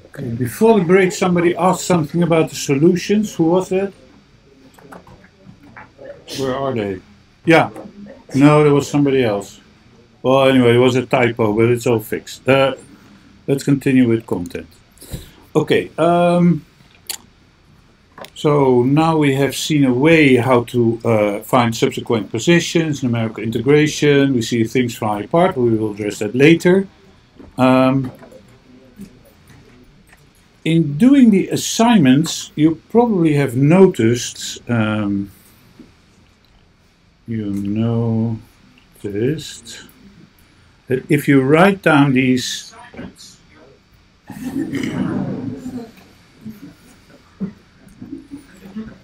Okay, before the break, somebody asked something about the solutions. Who was that? Where are they? Yeah. No, there was somebody else. Well, anyway, it was a typo, but it's all fixed. Let's continue with content. Okay. So now we have seen a way how to find subsequent positions, numerical integration. We see things fly apart. We will address that later. In doing the assignments, you probably have noticed, that if you write down these,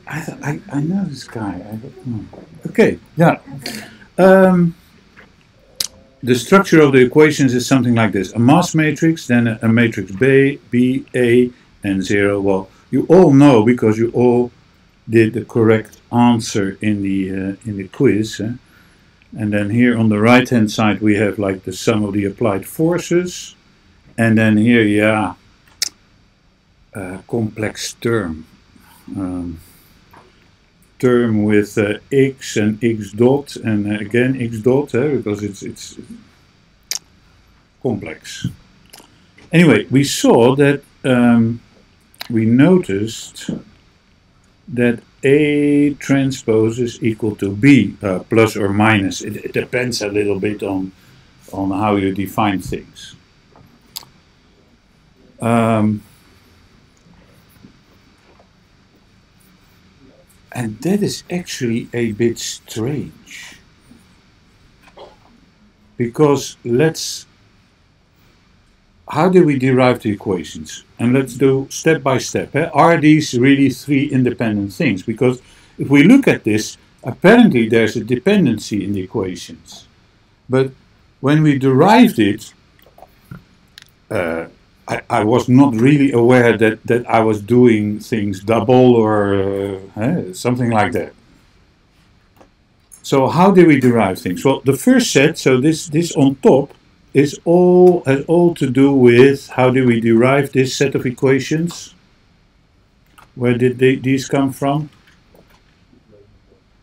I know this guy. I don't know. Okay, yeah. The structure of the equations is something like this: a mass matrix, then a matrix B, A, and 0. Well, you all know because you all did the correct answer in the quiz. And then here on the right-hand side we have like the sum of the applied forces, and then here, yeah, complex term. Term with x and x dot, and again x dot, because it's complex. Anyway, we saw that we noticed that A transpose is equal to B, plus or minus. It depends a little bit on how you define things. And that is actually a bit strange, because how do we derive the equations? And let's do step by step. Are these really three independent things? Because if we look at this, apparently there's a dependency in the equations. But when we derived it, I was not really aware that I was doing things double or something like that. So how do we derive things? Well, the first set, so this on top, has all to do with how do we derive this set of equations? Where did these come from?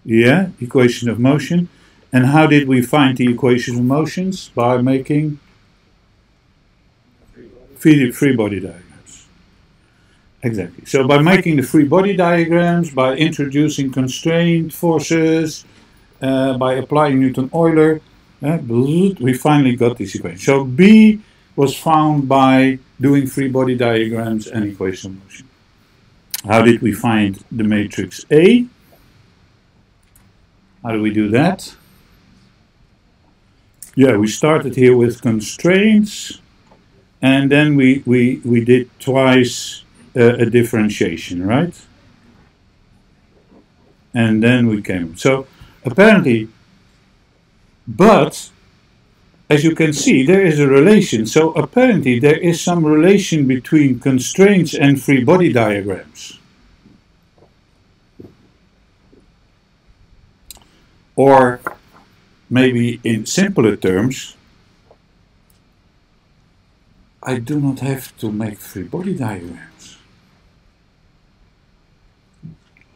Yeah, equation of motion. And how did we find the equation of motions? By making free body diagrams. Exactly. So by making the free body diagrams, by introducing constraint forces, by applying Newton-Euler, we finally got this equation. So B was found by doing free body diagrams and equation of motion. How did we find the matrix A? How do we do that? Yeah, we started here with constraints, and then we did twice a differentiation, right? And then we came. So apparently, but as you can see, there is a relation. So apparently there is some relation between constraints and free body diagrams. Or maybe in simpler terms, I do not have to make free body diagrams.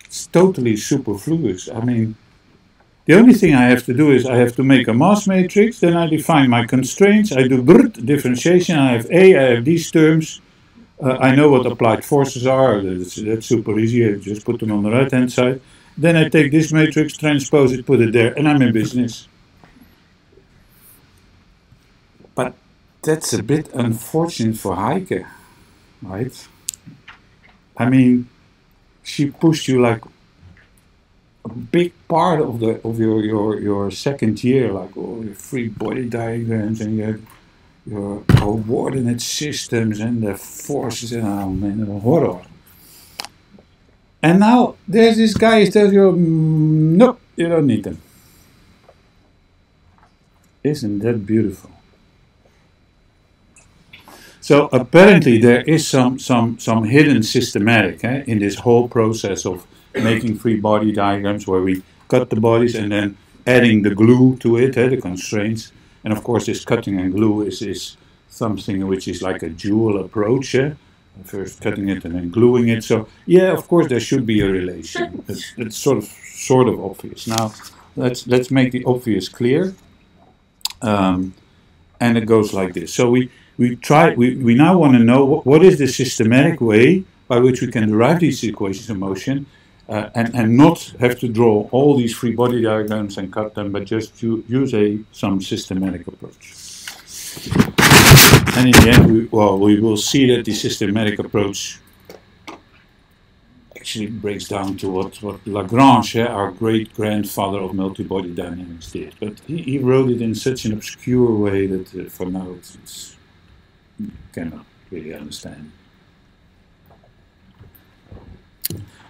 It's totally superfluous. I mean, The only thing I have to do is I have to make a mass matrix, then I define my constraints, I do differentiation, I have A, I have these terms, I know what applied forces are, that's super easy, I just put them on the right hand side. Then I take this matrix, transpose it, put it there, and I'm in business. But that's a bit unfortunate for Heike, right? I mean, she pushed you like a big part of your second year, like all your free body diagrams and your coordinate systems and the forces, and oh man, horror. And now there's this guy who tells you, nope, you don't need them. Isn't that beautiful? So apparently there is some hidden systematic in this whole process of making free body diagrams, where we cut the bodies and then adding the glue to it, the constraints. And of course this cutting and glue is something which is like a dual approach. First cutting it and then gluing it. So yeah, of course there should be a relation. It's sort of obvious. Now let's make the obvious clear. And it goes like this. So we now want to know what is the systematic way by which we can derive these equations of motion, and not have to draw all these free body diagrams and cut them, but just use some systematic approach. And in the end, we will see that the systematic approach actually breaks down to what Lagrange, our great-grandfather of multi-body dynamics, did. But he wrote it in such an obscure way that for now it's cannot really understand.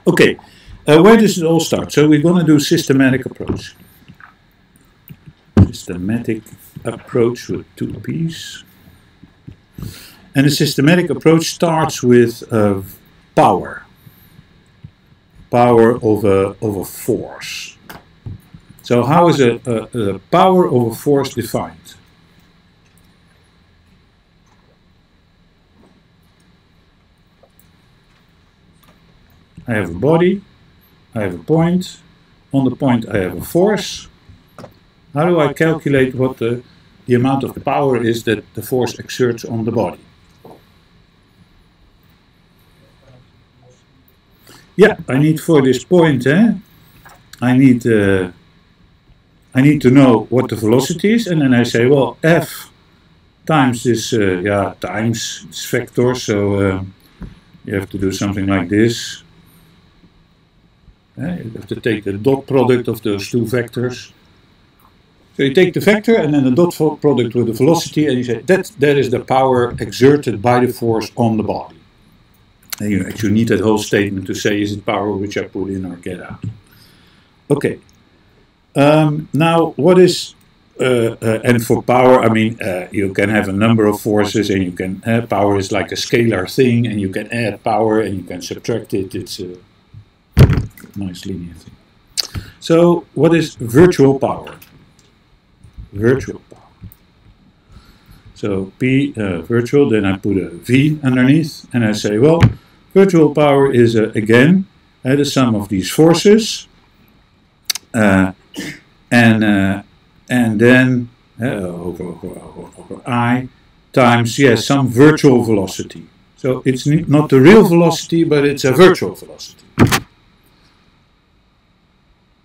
Okay, where does it all start? So we're going to do systematic approach. Systematic approach with 2 P's. And the systematic approach starts with power. Power of a force. So how is a power of a force defined? I have a body, I have a point, on the point I have a force. How do I calculate what the amount of the power is that the force exerts on the body? Yeah, I need for this point, I need to know what the velocity is, and then I say, well, F times this, times this vector, so you have to do something like this. You have to take the dot product of those 2 vectors. So you take the vector and then the dot product with the velocity, and you say that is the power exerted by the force on the body. And you actually need that whole statement to say, is it power which I put in or get out? Okay. Now, what is, and for power, I mean, you can have a number of forces, and you can, power is like a scalar thing, and you can add power and you can subtract it. It's a nice linear thing. So, what is virtual power? Virtual power. So, P, virtual, then I put a V underneath, and I say, well, virtual power is, again, the sum of these forces, and then over I times, yes, some virtual velocity. So it's not the real velocity, but it's a virtual velocity.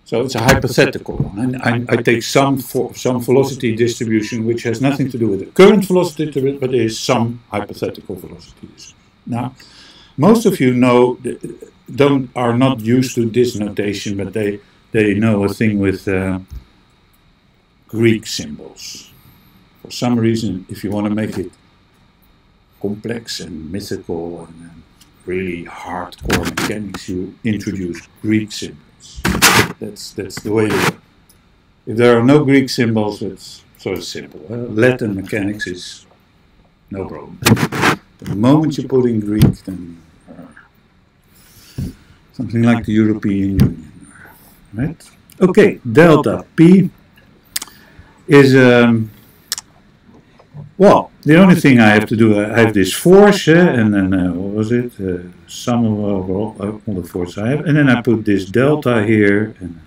So it's a hypothetical one. And I take some velocity distribution which has nothing to do with the current velocity, but is some hypothetical velocities. Now, most of you know, are not used to this notation, but they know a thing with Greek symbols. For some reason, if you want to make it complex and mythical and really hardcore mechanics, you introduce Greek symbols. That's the way it is. If there are no Greek symbols, it's sort of simple. Latin mechanics is no problem. The moment you put in Greek, then something like the European Union, right? Okay, delta P is, well, the only thing I have to do, I have this force, and then, what was it? Sum of all the force I have, and then I put this delta here. And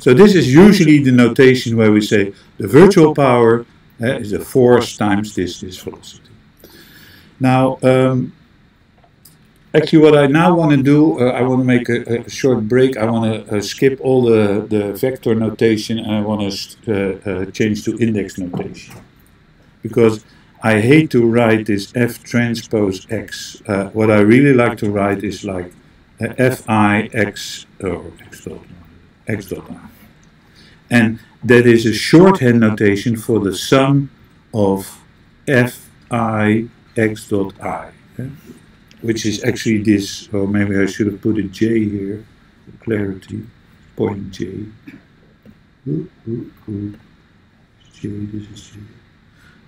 So this is usually the notation where we say the virtual power is the force times this velocity. Now, actually what I now want to do, I want to make a short break. I want to skip all the vector notation and I want to change to index notation. Because I hate to write this F transpose X. What I really like to write is like Fi X or X dot I. And that is a shorthand notation for the sum of Fi X dot I. Which is actually this, or maybe I should have put a J here for clarity. Point J. J, this is J.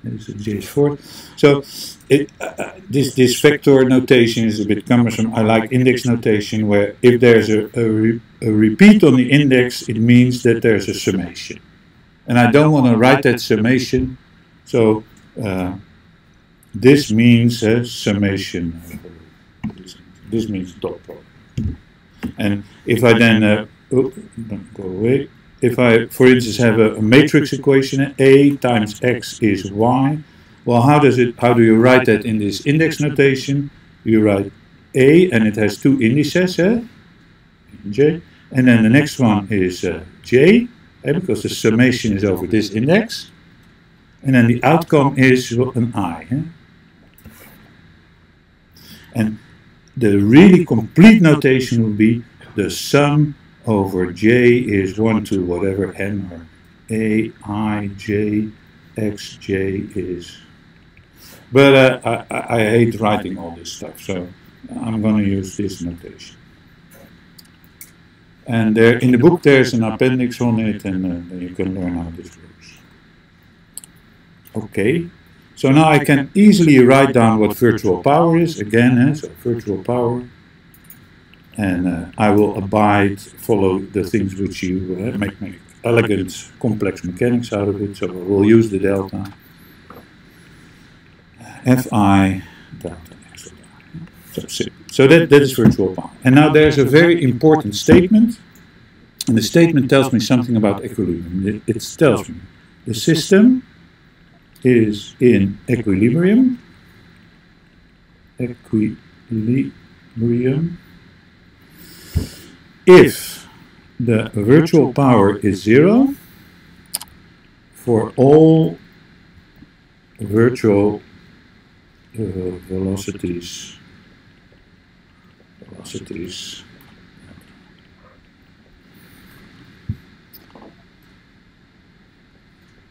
This is J4. So this vector notation is a bit cumbersome. I like index notation where if there's a repeat on the index, it means that there's a summation. And I don't want to write that summation, so this means a summation. This means dot product. And if I then, don't go away. If I, for instance, have a matrix equation, A times X is Y, well, how do you write that in this index notation? You write A, and it has two indices, J, and then the next one is J, because the summation is over this index, and then the outcome is an I. And the really complete notation would be the sum over J is 1 to whatever n, or A, I, J, X, J is. But I hate writing all this stuff, so I'm going to use this notation. And there, in the book there's an appendix on it, and then you can learn how this works. Okay, so now I can easily write down what virtual power is, again, so virtual power. And I will follow the things which you make elegant, complex mechanics out of it. So we'll use the delta. Fi delta X. So that is virtual power. And now there's a very important statement. And the statement tells me something about equilibrium. It tells me the system is in equilibrium. If the virtual power is 0 for all virtual velocities. So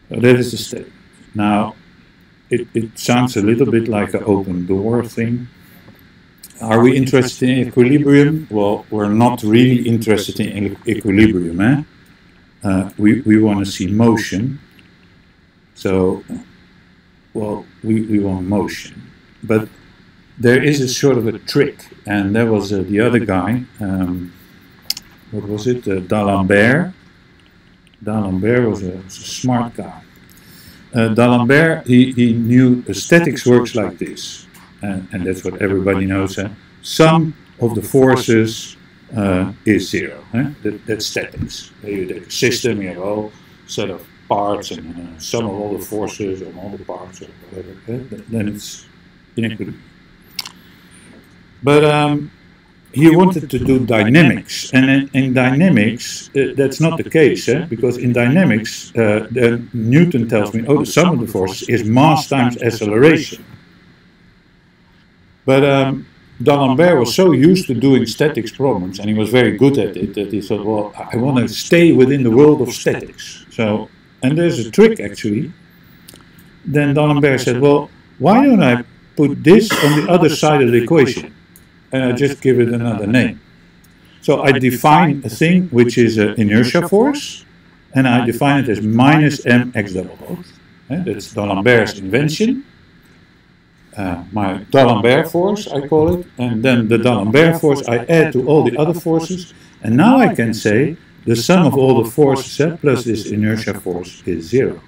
that is the statement. Now, it sounds a little bit like an open door thing. Are we interested in equilibrium? Well, we're not really interested in equilibrium. We want to see motion. So, well, we want motion. But there is a sort of a trick, and there was the other guy, what was it, D'Alembert. D'Alembert was a smart guy. D'Alembert, he knew statics works like this. And that's what everybody knows. Sum of the forces is 0. That's statics. You take a system, you have a whole set of parts, and sum of all the forces on all the parts, or whatever. Then it's in equilibrium. But he wanted to do dynamics, and in dynamics that's not the case, because in dynamics Newton tells me, oh, the sum of the forces is mass times acceleration. But D'Alembert was so used to doing statics problems, and he was very good at it, that he thought, well, I want to stay within the world of statics. So, and there's a trick actually. Then D'Alembert said, well, why don't I put this on the other side of the equation? And I just give it another name. So I define a thing which is an inertia force, and I define it as minus mx double dot. That's D'Alembert's invention. My D'Alembert force, I call it, and then the D'Alembert force I add to all the other forces, and now I can say the sum of all the forces plus this inertia force is 0.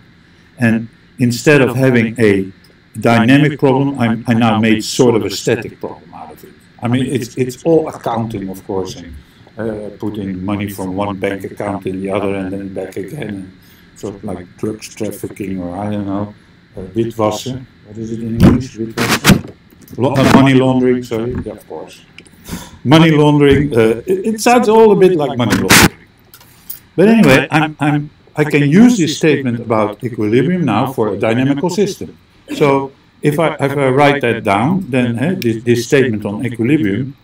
And instead of having a dynamic problem, I now made sort of a static problem out of it. I mean, it's all accounting, of course, and putting money from one bank account in the other and then back again, sort of like drugs trafficking, or I don't know, witwassen. What is it in English? Witwassen? Money laundering, sorry, yeah, of course. Money laundering, it sounds all a bit like money laundering. But anyway, I can use this statement about equilibrium now for a dynamical system. So if I write that down, then this statement on equilibrium,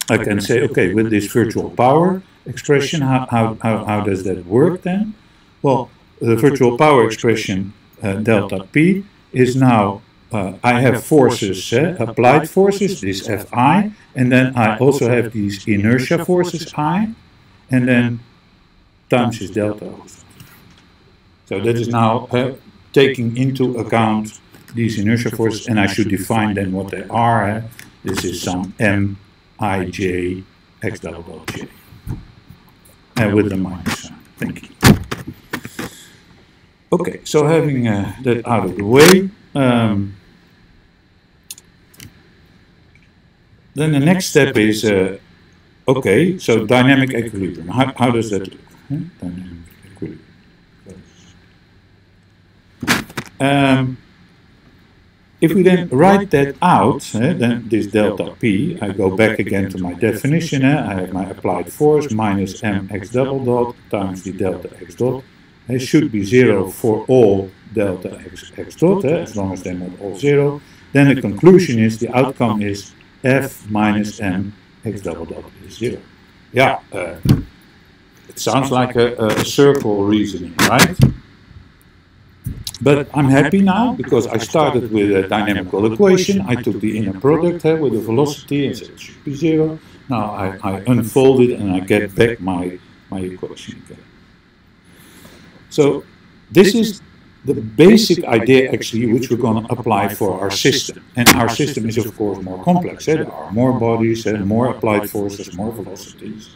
I can say, okay, with this virtual power expression, how does that work then? Well, the virtual power expression, delta P, is now, I have forces, applied forces, this Fi, and then I also have these inertia forces, I, and then times is delta. So that is now taking into account these inertia forces, and I should define then what they are. This is some Mij x double dot j, with the minus sign. Thank you. Okay, so having that out of the way, then the next step is, okay, so dynamic equilibrium. How does that look? Dynamic equilibrium. If we then write that out, then this delta P, I go back again to my definition. I have my applied force minus mx double dot times the delta x dot. It should be 0 for all delta x dot, as long as they're not all 0. Then the conclusion is the outcome is f minus m x double dot is 0. Yeah, it sounds like a circle reasoning, right? But I'm happy now because I started with a dynamical equation. I took the inner product with the velocity and said it should be 0. Now I unfold it and I get back my equation again. So this is the basic idea actually which we're going to apply for our system. And our system is of course more complex. There are more bodies, more applied forces, more velocities.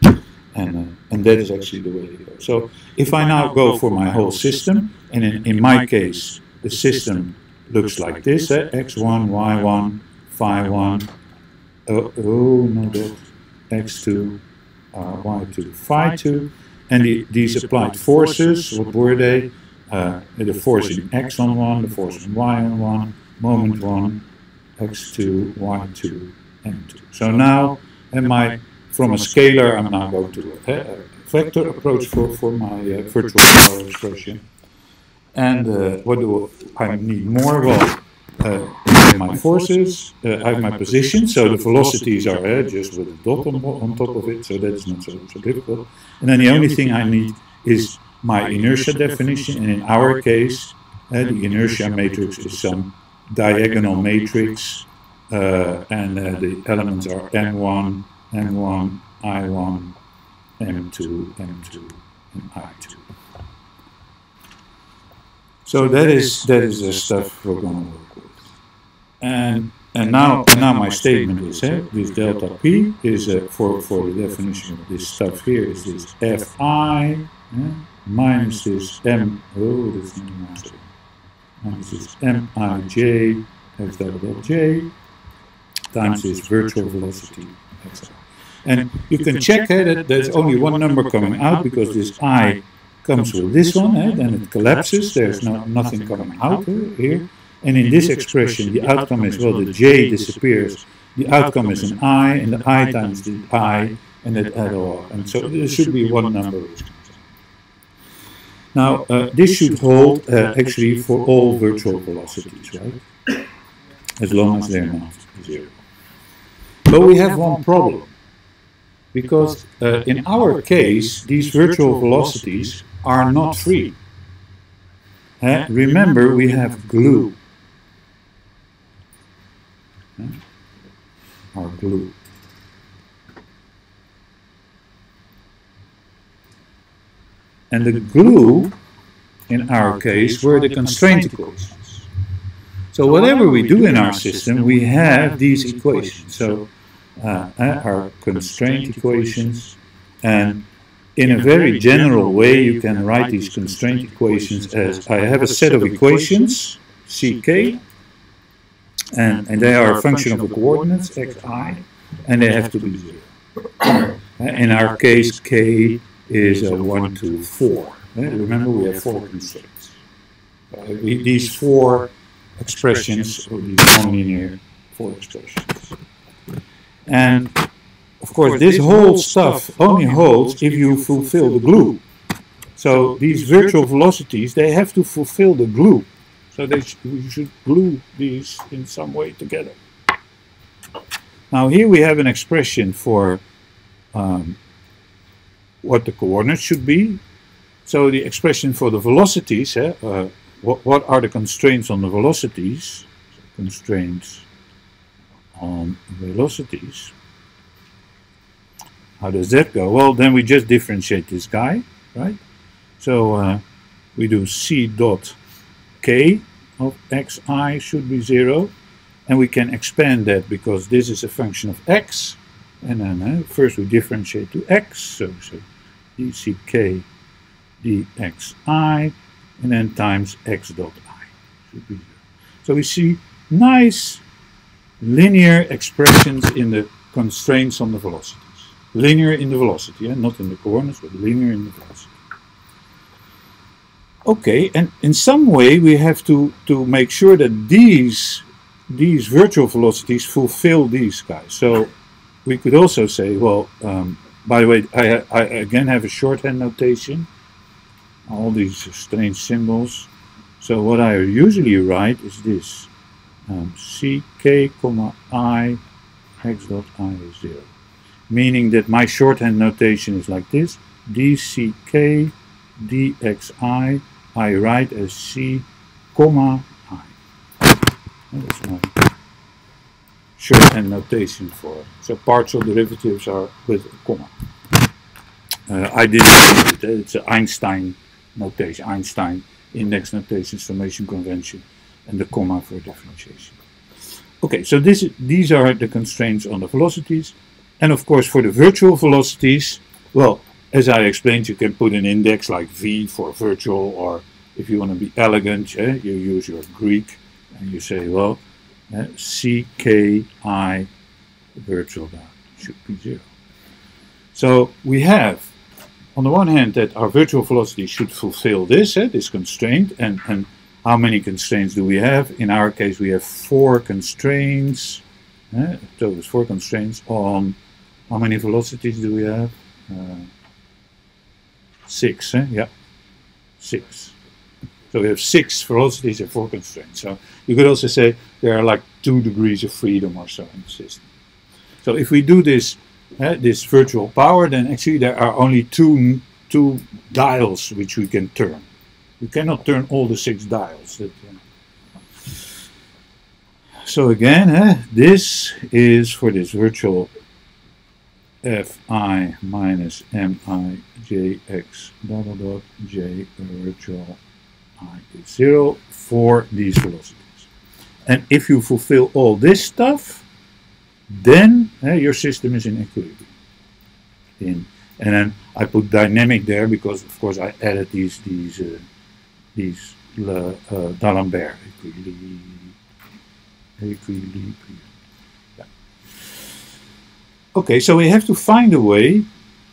And that is actually the way to go. So if I now go for my whole system, and in my case, the system looks like this, x1, y1, phi1, x2, y2, phi2, and these applied forces, what were they? The force in x on 1, the force in y on 1, moment 1, x2, y2, m2. So now, from a scalar, I'm now going to a vector approach for my virtual power expression. And what do I need more? Well, I have my forces, I have my position, so the velocities are just with a dot on top of it, so that's not so difficult. And then the only thing I need is my inertia definition, and in our case, the inertia matrix is some diagonal matrix, and the elements are M1, M1, I1, M2, M2, and I2. So that is the stuff we're going to work with. And now my statement is this delta P is for the definition of this stuff here is this Fi minus this minus this Mij x double dot j times this virtual velocity x. And you can check that there's only one number coming out because this I comes with this one, then it collapses, there's nothing coming out here. And in this expression, the outcome is, well, the j disappears, the outcome is an I, and the I times the I, and that add all up. And so there should be one number which comes out. Now, this should hold actually for all virtual velocities, right? As long as they're not 0. But we have one problem. Because in our case, these virtual velocities are not free. Remember, we have glue. Our glue. And the glue, in our case, were the constraint equations. So whatever we do in our system, we have these equations. So our constraint equations, and in a very general way you can write these constraint equations as I have a set of equations, ck, and they are a function of the coordinates xi, and they have to be 0. In our case, K is a 1, 2, 4. Remember, we have 4 constraints. These 4 expressions, or these nonlinear 4 expressions. And of course, this whole stuff only holds if you fulfill the glue. So these virtual velocities, they have to fulfill the glue. So we should glue these in some way together. Now here we have an expression for what the coordinates should be. So the expression for the velocities, what are the constraints on the velocities? Constraints on velocities. How does that go? Well, then we just differentiate this guy, right? So we do C dot K of xi should be 0. And we can expand that because this is a function of x. And then first we differentiate to x. So dck dxi. And then times x dot I should be 0. So we see nice linear expressions in the constraints on the velocities. Linear in the velocity, not in the coordinates, but linear in the velocity. Okay, and in some way we have to make sure that these virtual velocities fulfill these guys. So we could also say, well, by the way, I again have a shorthand notation. All these strange symbols. So what I usually write is this. ck, I, x dot I is 0. Meaning that my shorthand notation is like this. dck dxi, I write as c, comma I. That's my shorthand notation for it. So partial derivatives are with a comma. I didn't use it. It's an Einstein notation, Einstein index notation, summation convention, and the comma for differentiation. Okay, so these are the constraints on the velocities. And of course, for the virtual velocities, well, as I explained, you can put an index like v for virtual, or if you want to be elegant, you use your Greek and you say, well, ck I virtual should be 0. So we have, on the one hand, that our virtual velocity should fulfill this, this constraint, and how many constraints do we have? In our case, we have 4 constraints. So there's 4 constraints on, how many velocities do we have? 6, yeah, 6. So we have 6 velocities and 4 constraints. So you could also say there are like 2 degrees of freedom or so in the system. So if we do this, this virtual power, then actually there are only two dials which we can turn. We cannot turn all the 6 dials. So again, this is for this virtual fi minus mi jx dot dot j virtual I is 0 for these velocities. And if you fulfill all this stuff, then your system is in equilibrium. And then I put dynamic there because, of course, I added these D'Alembert equilibrium. Yeah. Okay, so we have to find a way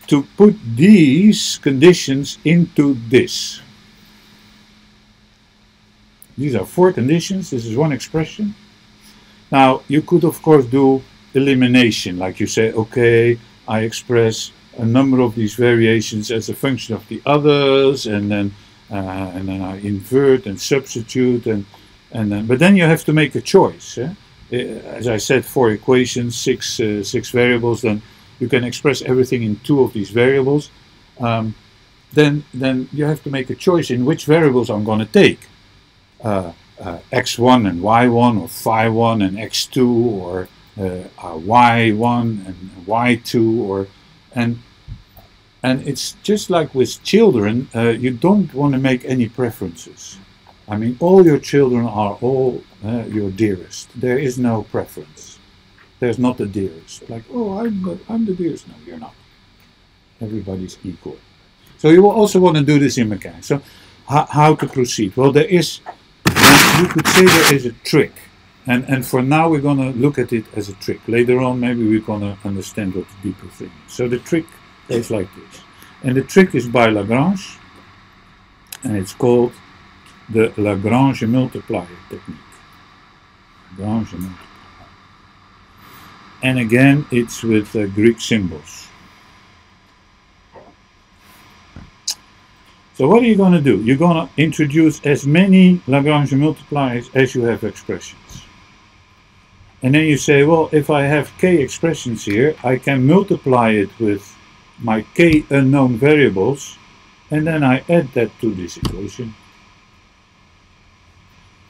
to put these conditions into this. These are 4 conditions. This is one expression. Now, you could, of course, do elimination. Like you say, okay, I express a number of these variations as a function of the others, and then I invert and substitute, but then you have to make a choice. As I said, 4 equations, 6 variables. Then you can express everything in 2 of these variables. Then you have to make a choice in which variables I'm going to take. x1 and y1, or phi1 and x2, or y1 and y2, and it's just like with children. You don't want to make any preferences. I mean, all your children are all your dearest. There is no preference. There's not a dearest. Like, oh, I'm the dearest. No, you're not. Everybody's equal. So you will also want to do this in mechanics. So how to proceed? Well, there is. You could say there is a trick, and for now we're going to look at it as a trick. Later on, maybe we're going to understand what the deeper thing is. So the trick Goes like this. And the trick is by Lagrange, and it's called the Lagrange multiplier technique. Lagrange multiplier. And again, it's with Greek symbols. So what are you going to do? You're going to introduce as many Lagrange multipliers as you have expressions. And then you say, well, if I have k expressions here, I can multiply it with my k unknown variables, and then I add that to this equation.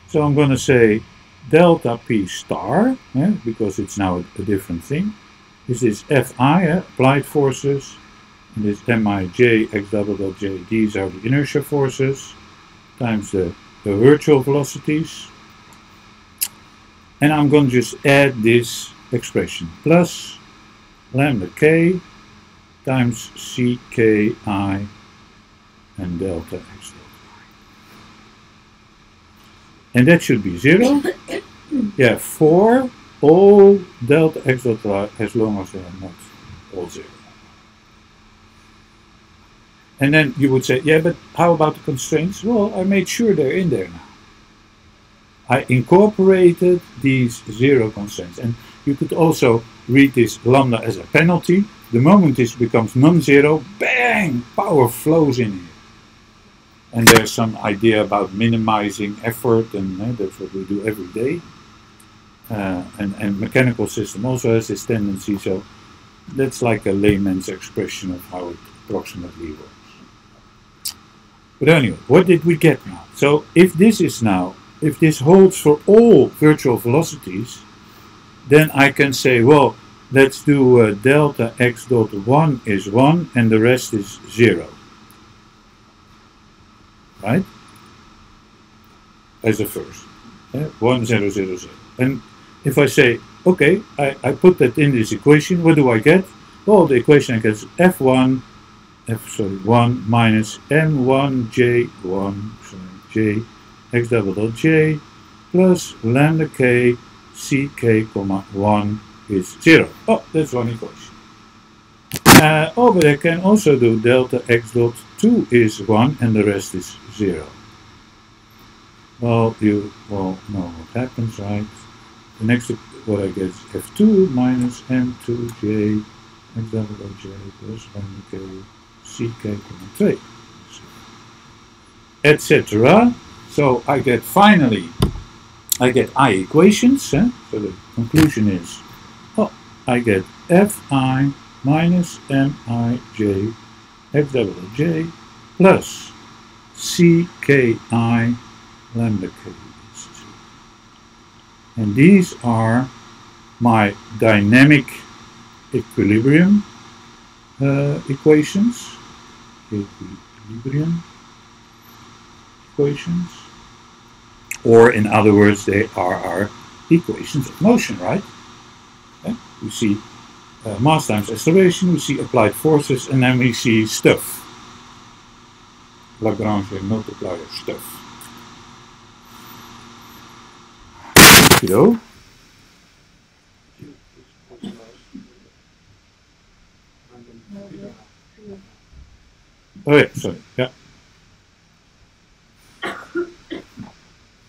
So I'm going to say delta p star, because it's now a different thing. This is Fi, applied forces, and this Mij, x double dot j, these are the inertia forces, times the virtual velocities. And I'm going to just add this expression, plus lambda k times cky and delta x dot y. And that should be 0. Yeah, for all delta x dot y, as long as they are not all 0. And then you would say, yeah, but how about the constraints? Well, I made sure they're in there now. I incorporated these 0 constraints. And you could also read this lambda as a penalty. The moment this becomes non-zero, bang, power flows in here. And there's some idea about minimizing effort, and that's what we do every day. And mechanical system also has this tendency, so that's like a layman's expression of how it approximately works. But anyway, what did we get now? So if this holds for all virtual velocities, then I can say, well, let's do delta x dot 1 is 1 and the rest is 0. Right? As a first. 1, 0, 0, 0. And if I say, okay, I put that in this equation, what do I get? Well, the equation I get is F1 minus M1J1, J x double dot j plus lambda k ck comma 1 is 0. Oh, that's one equation. But I can also do delta x dot 2 is 1 and the rest is 0. Well, you all know what happens, right? The next, what I get is F2 minus M2J x double dot j plus lambda k ck comma 2, etc. So I get I equations, so the conclusion is, I get Fi minus Mij x double dot j plus Cky lambda k. And these are my dynamic equilibrium equations. Or in other words, they are our equations of motion, right? We see mass times acceleration, we see applied forces, and then we see stuff. Lagrangian multiplier stuff. Okey-doke. Oh yeah, sorry, yeah.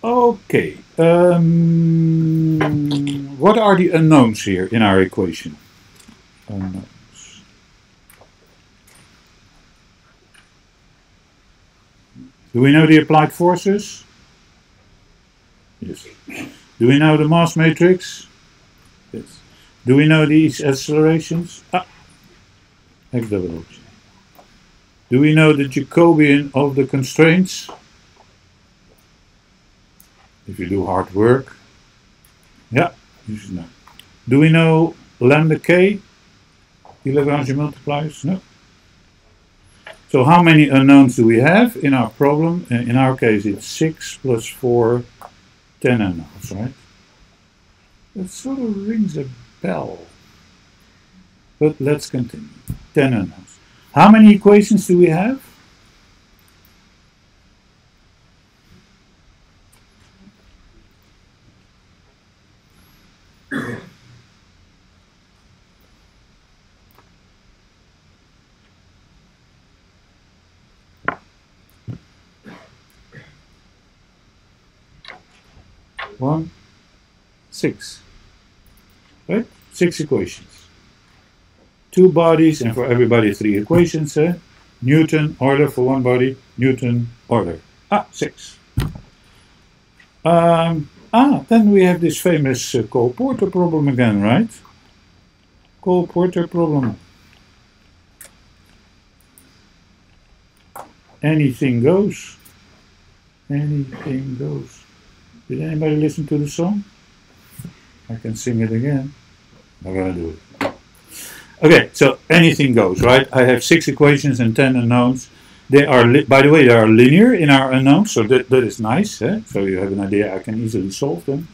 Okay, what are the unknowns here in our equation? Unknowns. Do we know the applied forces? Yes. Do we know the mass matrix? Yes. Do we know these accelerations? X double dot j. Do we know the Jacobian of the constraints? If you do hard work, yeah, you should know. Do we know lambda k, the Lagrangian multipliers? No. So how many unknowns do we have in our problem? In our case, it's 6 plus 4, 10 unknowns, right? That sort of rings a bell. But let's continue. 10 unknowns. How many equations do we have? 1, 6. Right? 6 equations. 2 bodies, and for everybody 3 equations. Newton, Euler for one body, Newton, Euler. 6. Then we have this famous Cole-Porter problem again, right? Cole-Porter problem. Anything goes. Anything goes. Did anybody listen to the song? I can sing it again. I'm gonna do it. Okay, so anything goes, right? I have 6 equations and 10 unknowns. They are, by the way, they are linear in our unknowns, so that is nice. So you have an idea, I can easily solve them.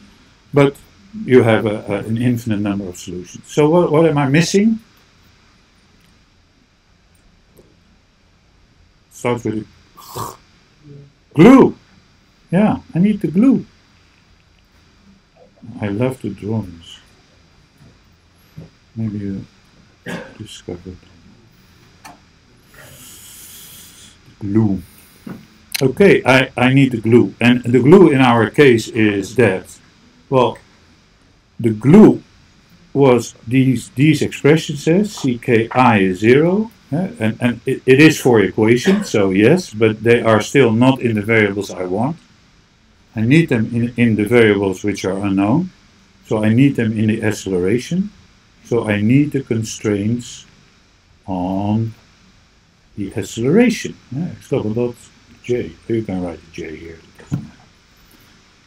But you have an infinite number of solutions. So what am I missing? Starts with glue. Yeah, I need the glue. I love to draw this. Maybe you discovered glue. Okay, I need the glue. And the glue in our case is that, well, the glue was these expressions, CKI is 0, and it is 4 equations, so yes, but they are still not in the variables I want. I need them in the variables which are unknown, so I need them in the acceleration, so I need the constraints on the acceleration. X double dot J. You can write a J here.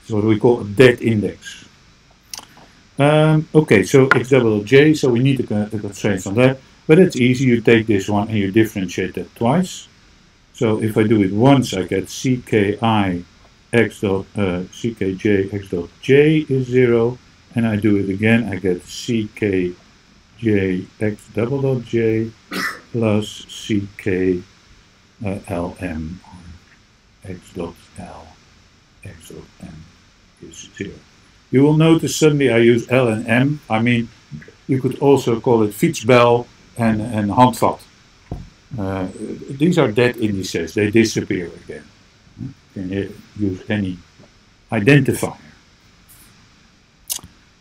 It's what we call a dead index. Okay, so X double dot J, so we need the constraints on that. But it's easy, you take this one and you differentiate that twice. So if I do it once, I get CKI X dot CKJ X dot J is 0. And I do it again, I get CKJ X double dot J plus CK LM X dot L X dot M is 0. You will notice suddenly I use L and M. I mean, you could also call it fietsbel and handvat. These are dead indices, they disappear again. You can use any identifier.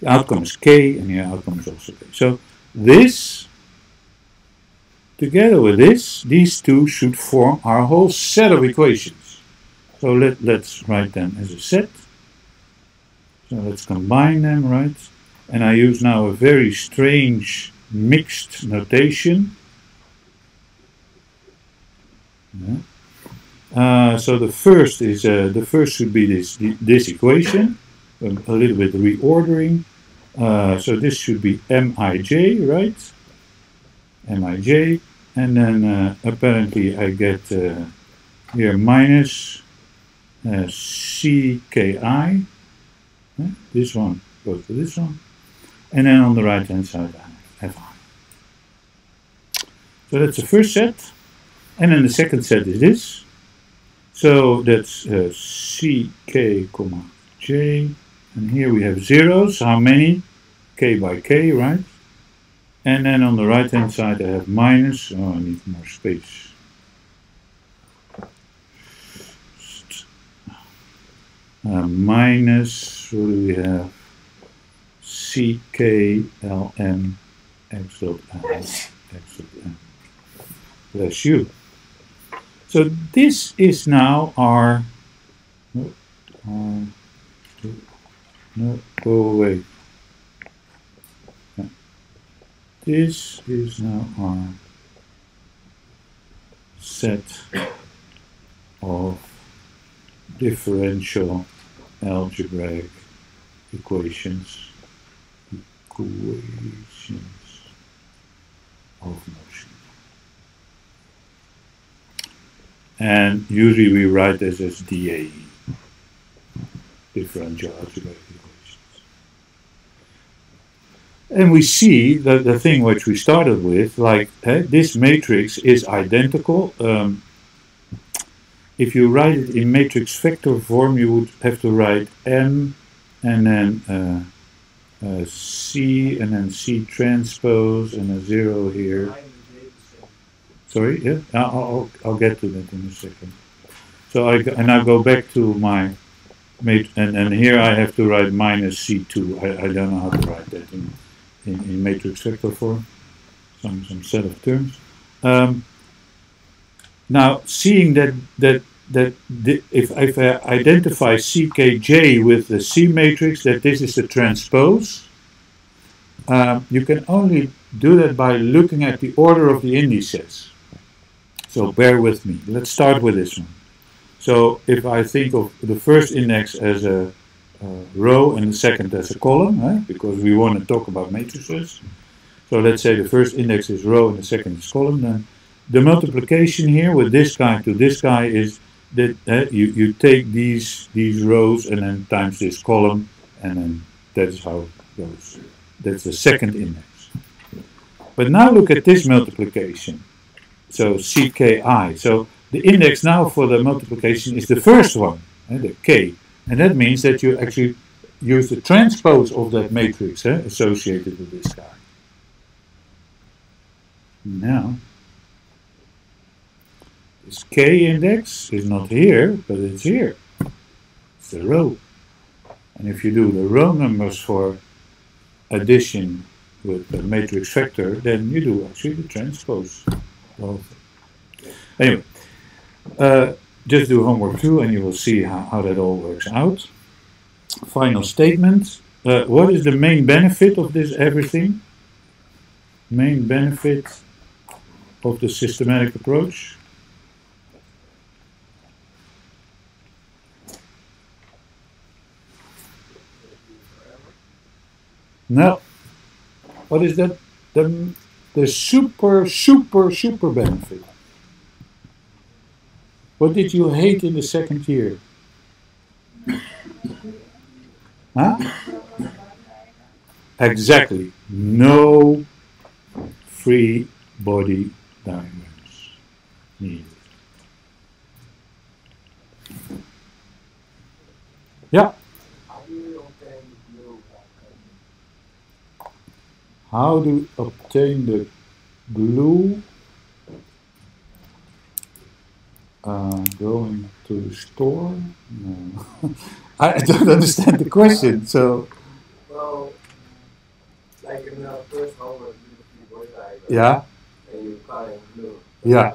The outcome is K and the outcome is also K. So this, together with this, these two should form our whole set of equations. So let's write them as a set. So let's combine them, right? And I use now a very strange mixed notation. So the first is should be this equation, a little bit reordering. So this should be Mij, right? Mij, and then apparently I get here minus Cki. This one goes to this one, and then on the right hand side I have Fi. So that's the first set, and then the second set is this. So that's Ck, J, and here we have zeros. How many? K by K, right? And then on the right hand side I have minus. Oh, I need more space. Minus, what do we have? CKLM X dot L X dot M. Bless you. So this is now our. No, go away. This is now our set of differential algebraic equations of motion. And usually we write this as DAE, differential algebraic equations. And we see that the thing which we started with, like this matrix is identical. If you write it in matrix vector form, you would have to write M and then C and then C transpose and a 0 here. Sorry, yeah, I'll get to that in a second. So I now go back to my and here I have to write minus C2. I don't know how to write that in matrix vector form. Some set of terms. Now, seeing that if I identify CKJ with the C matrix, that this is the transpose, you can only do that by looking at the order of the indices. So bear with me. Let's start with this one. So if I think of the first index as a row and the second as a column, right? Because we want to talk about matrices. So let's say the first index is row and the second is column. Then the multiplication here with this guy to this guy is that you take these rows and then times this column, and then that is how it goes. That's the second index. But now look at this multiplication. So CKI. So the index now for the multiplication is the first one, the K. And that means that you actually use the transpose of that matrix associated with this guy. Now, this K index is not here, but it's here. It's the row. And if you do the row numbers for addition with the matrix vector, then you do actually the transpose. Anyway, just do homework 2 and you will see how that all works out. Final statement. What is the main benefit of this everything? Main benefit of the systematic approach? No. What is that? The super benefit. What did you hate in the second year? Huh? Exactly. No free body diagrams needed. Yeah. How do you obtain the glue? Going to the store? No. I don't understand the question. So, well, like in the first homework, you do yeah, and you find glue. yeah.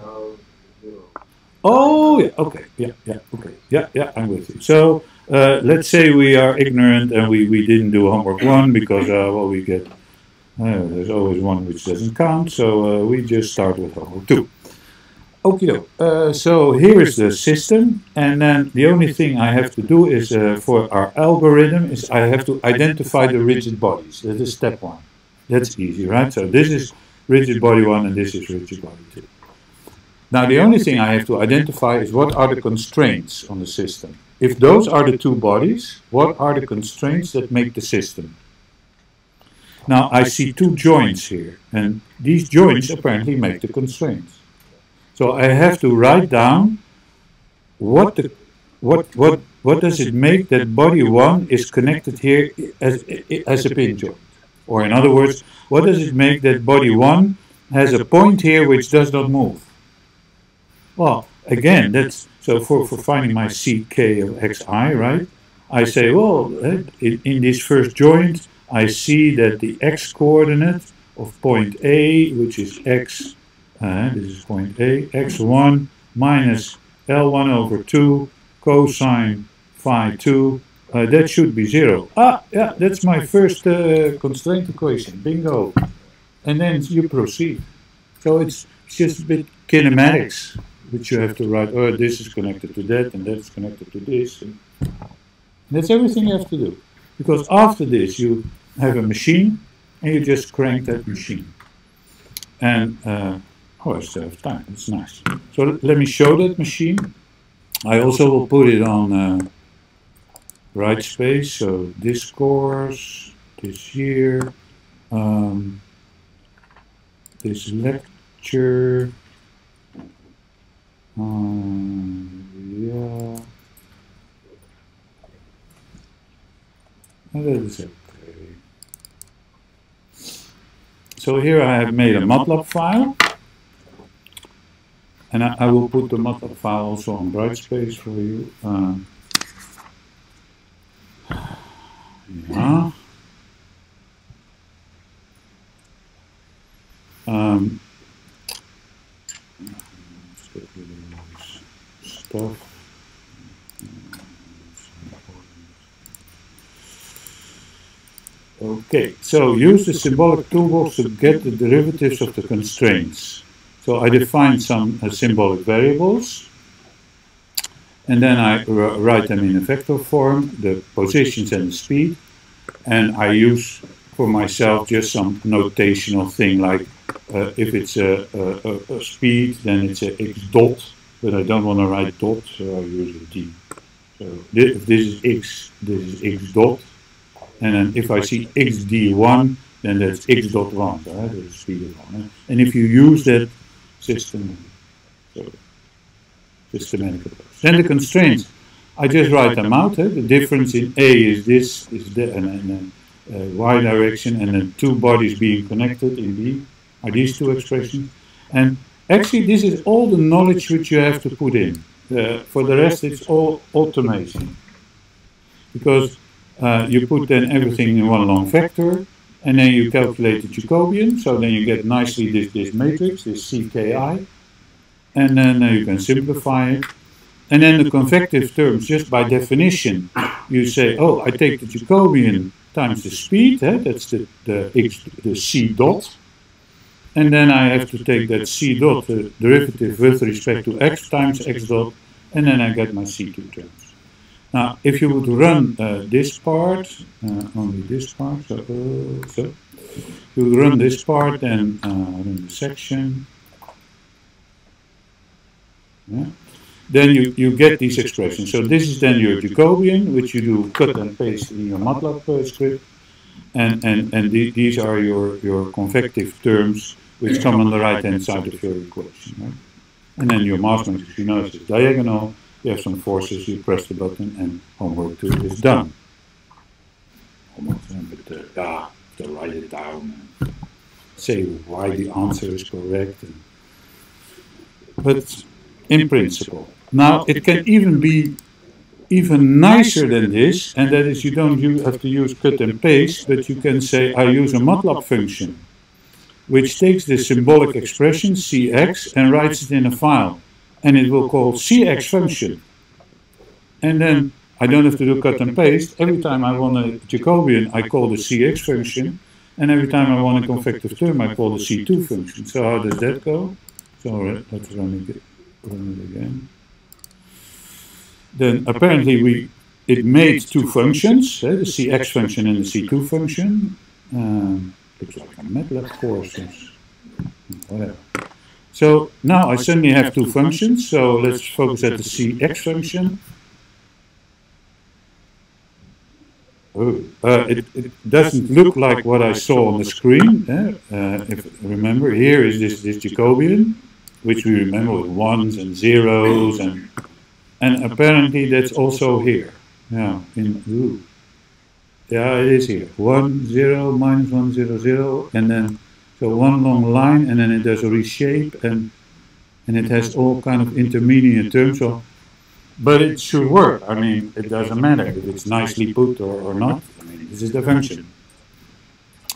Oh, yeah. Okay. Yeah. Okay. Yeah. I'm with you. So, let's say we are ignorant and we didn't do homework 1 because well, we get there's always one which doesn't count. So we just start with homework 2. Okay, so here is the system, and then the only thing I have to do is, for our algorithm, is I have to identify the rigid bodies. That is step 1. That's easy, right? So this is rigid body 1 and this is rigid body 2. Now the only thing I have to identify is what are the constraints on the system. If those are the two bodies, what are the constraints that make the system? Now I see two joints here, and these joints apparently make the constraints. So I have to write down what does it make that body 1 is connected here as a pin joint? Or in other words, what does it make that body 1 has a point here which does not move? Well, again, that's so for finding my CK of xi, right? I say, well, in this first joint, I see that the x coordinate of point A, which is x. This is point A, x1 minus L1 over 2 cosine phi 2, that should be 0. Yeah, that's my first constraint equation, bingo. And then you proceed. So it's just a bit kinematics, which you have to write, oh, this is connected to that, and that is connected to this. And that's everything you have to do. Because after this, you have a machine, and you just crank that machine. And I still have time, it's nice. So let me show that machine. I also will put it on right space, so this course, this year, this lecture, yeah, and that is okay. So here I have made a MATLAB file. And I will put the MATLAB file also on Brightspace for you. Okay, so use the symbolic toolbox to get the derivatives of the constraints. So I define some symbolic variables, and then I write them in a vector form, the positions and the speed, and I use for myself just some notational thing, like if it's a speed, then it's a x dot, but I don't want to write dot, so I use a d. So if this is x, this is x dot, and then if I see xd1, then that's x dot 1, right? That's the speed of 1. And if you use that systematic approach. Then the constraints, I just write them out. The difference in A is this, is that, and then y direction, and then two bodies being connected in B are these two expressions. And actually, this is all the knowledge which you have to put in. For the rest, it's all automation. Because you put then everything in one long vector, and then you calculate the Jacobian, so then you get nicely this matrix, this CKI, and then you can simplify it. And then the convective terms, just by definition, you say, oh, I take the Jacobian times the speed, that's the C dot, and then I have to take that C dot, the derivative with respect to x times x dot, and then I get my C2 terms. Now, if you would run this part, only this part, so you would run this part, then run the section, yeah. Then you get these expressions. So this is then your Jacobian, which you do cut and paste in your MATLAB script, and these are your convective terms which come on the right-hand side of your equation. Right? And then your mass matrix, you know, is diagonal. You have some forces. You press the button, and homework 2 is done. Almost, but to write it down and say why the answer is correct. But in principle. Now, it can even be even nicer than this, and that is you don't have to use cut and paste, but you can say I use a MATLAB function, which takes the symbolic expression cx and writes it in a file, and it will call cx function. And then I don't have to do cut and paste. Every time I want a Jacobian, I call the cx function, and every time I want a convective term, I call the c2 function. So how does that go? So let's run it again. Then apparently it made two functions, the cx function and the c2 function. Looks like a MATLAB course, whatever. So now I suddenly have two functions, so let's focus at the cx function. It doesn't look like what I saw on the screen. If remember, here is this Jacobian, which we remember with ones and zeros, and apparently that's also here. Yeah, yeah, it is here. 1 0 minus 1 0 0, and then so one long line, and then it does a reshape, and it has all kind of intermediate terms. So, but it should work. I mean, it doesn't matter if it's nicely put or not. I mean, this is the function,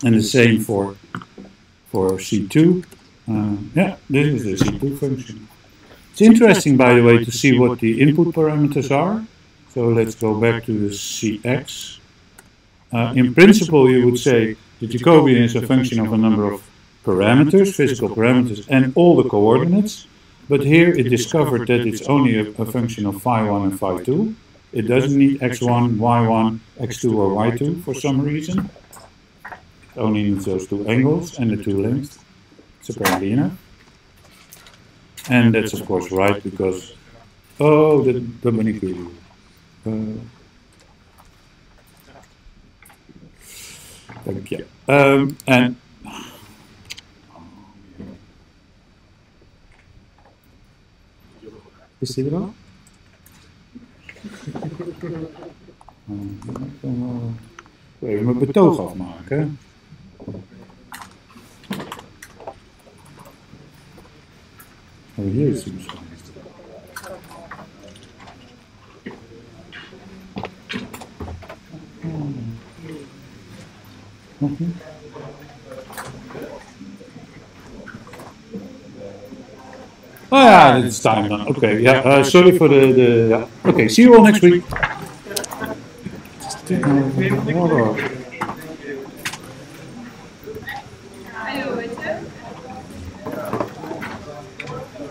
and the same for C2. Yeah, this is the C2 function. It's interesting, by the way, to see what the input parameters are. So let's go back to the Cx. In principle, you would say the Jacobian is a function of a number of parameters, physical parameters, and all the coordinates. But here it discovered that it's only a function of phi1 and phi2. It doesn't need x1, y1, x2, or y2 for some reason. It only needs those two angles and the two lengths. It's apparently enough. And that's of course right because, oh, the Dominique rule. Thank you. And is die er al? Even mijn betoog afmaken. Oh, hier is hij misschien. Nog niet? Oh ja, it's time dan. Okay, yeah. Sorry for the yeah. Okay, see you all next week. Hallo, weet je?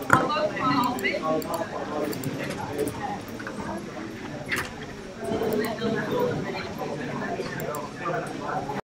Hallo, maar al